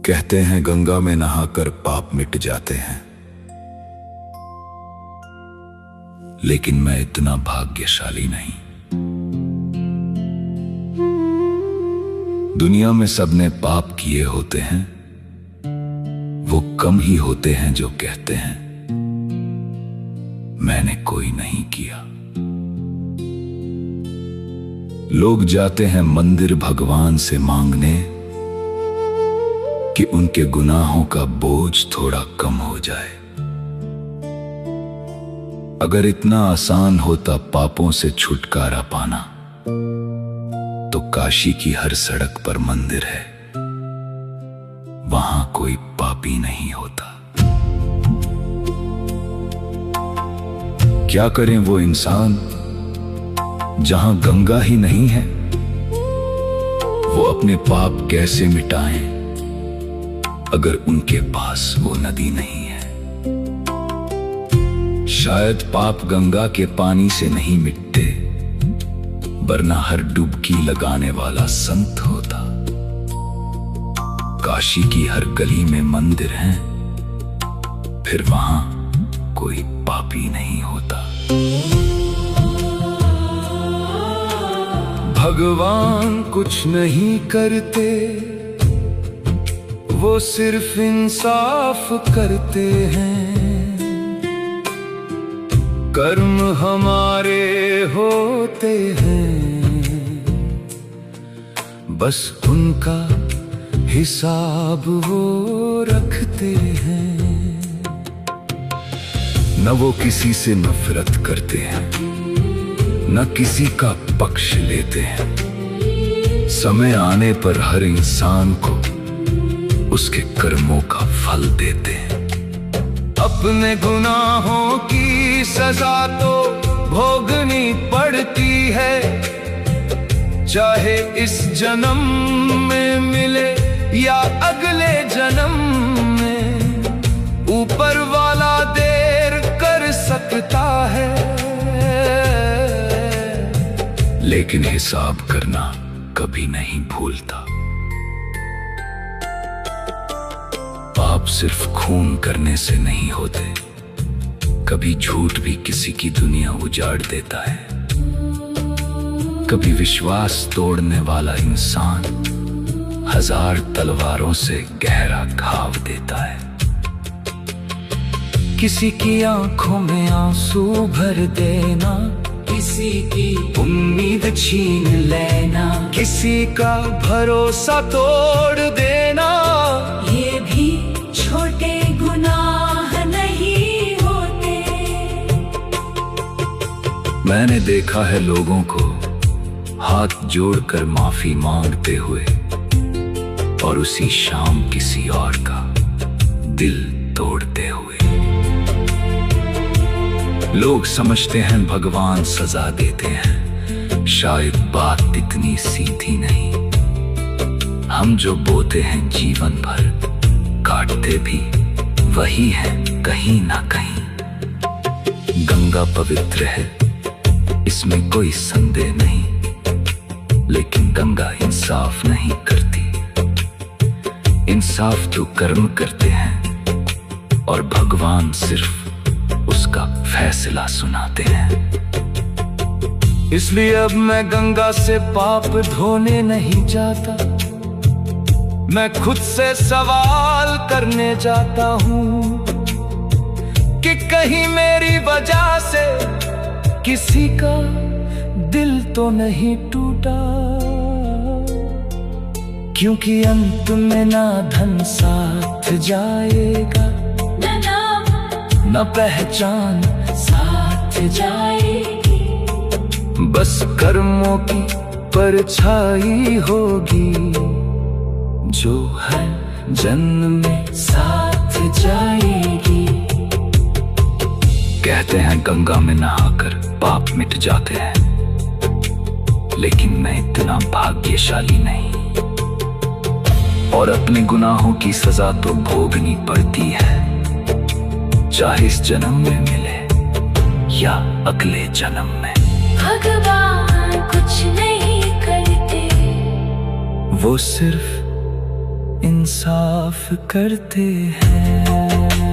कहते हैं गंगा में नहाकर पाप मिट जाते हैं, लेकिन मैं इतना भाग्यशाली नहीं। दुनिया में सबने पाप किए होते हैं, वो कम ही होते हैं जो कहते हैं मैंने कोई नहीं किया। लोग जाते हैं मंदिर भगवान से मांगने कि उनके गुनाहों का बोझ थोड़ा कम हो जाए। अगर इतना आसान होता पापों से छुटकारा पाना, तो काशी की हर सड़क पर मंदिर है, वहां कोई पापी नहीं होता। क्या करें वो इंसान जहां गंगा ही नहीं है? वो अपने पाप कैसे मिटाएं अगर उनके पास वो नदी नहीं है? शायद पाप गंगा के पानी से नहीं मिटते, वरना हर डुबकी लगाने वाला संत होता। काशी की हर गली में मंदिर हैं, फिर वहां कोई पापी नहीं होता। भगवान कुछ नहीं करते, वो सिर्फ इंसाफ करते हैं। कर्म हमारे होते हैं, बस उनका हिसाब वो रखते हैं। न वो किसी से नफरत करते हैं, न किसी का पक्ष लेते हैं। समय आने पर हर इंसान को उसके कर्मों का फल देते हैं। अपने गुनाहों की सजा तो भोगनी पड़ती है, चाहे इस जन्म में मिले या अगले जन्म में। ऊपर वाला देर कर सकता है, लेकिन हिसाब करना कभी नहीं भूलता। पाप सिर्फ खून करने से नहीं होते, कभी झूठ भी किसी की दुनिया उजाड़ देता है। कभी विश्वास तोड़ने वाला इंसान 1000 तलवारों से गहरा घाव देता है। किसी की आंखों में आंसू भर देना, किसी की उम्मीद छीन लेना, किसी का भरोसा तोड़ देना, ये भी छोटे गुनाह नहीं होते। मैंने देखा है लोगों को हाथ जोड़कर माफी मांगते हुए, और उसी शाम किसी और का दिल तोड़ते हुए। लोग समझते हैं भगवान सजा देते हैं, शायद बात इतनी सीधी नहीं। हम जो बोते हैं जीवन भर, काटते भी वही है कहीं ना कहीं। गंगा पवित्र है, इसमें कोई संदेह नहीं, लेकिन गंगा इंसाफ नहीं करती। इंसाफ तो कर्म करते हैं, और भगवान सिर्फ उसका फैसला सुनाते हैं। इसलिए अब मैं गंगा से पाप धोने नहीं जाता, मैं खुद से सवाल करने जाता हूँ कि कहीं मेरी वजह से किसी का दिल तो नहीं टूटा। क्योंकि अंत में ना धन साथ जाएगा, न पहचान साथ जाएगी, बस कर्मों की परछाई होगी जो हर जन्म में साथ जाएगी। कहते हैं गंगा में नहाकर पाप मिट जाते हैं, लेकिन मैं इतना भाग्यशाली नहीं। और अपने गुनाहों की सजा तो भोगनी पड़ती है, चाहे इस जन्म में मिले या अगले जन्म में। भगवान कुछ नहीं करते, वो सिर्फ इंसाफ करते हैं।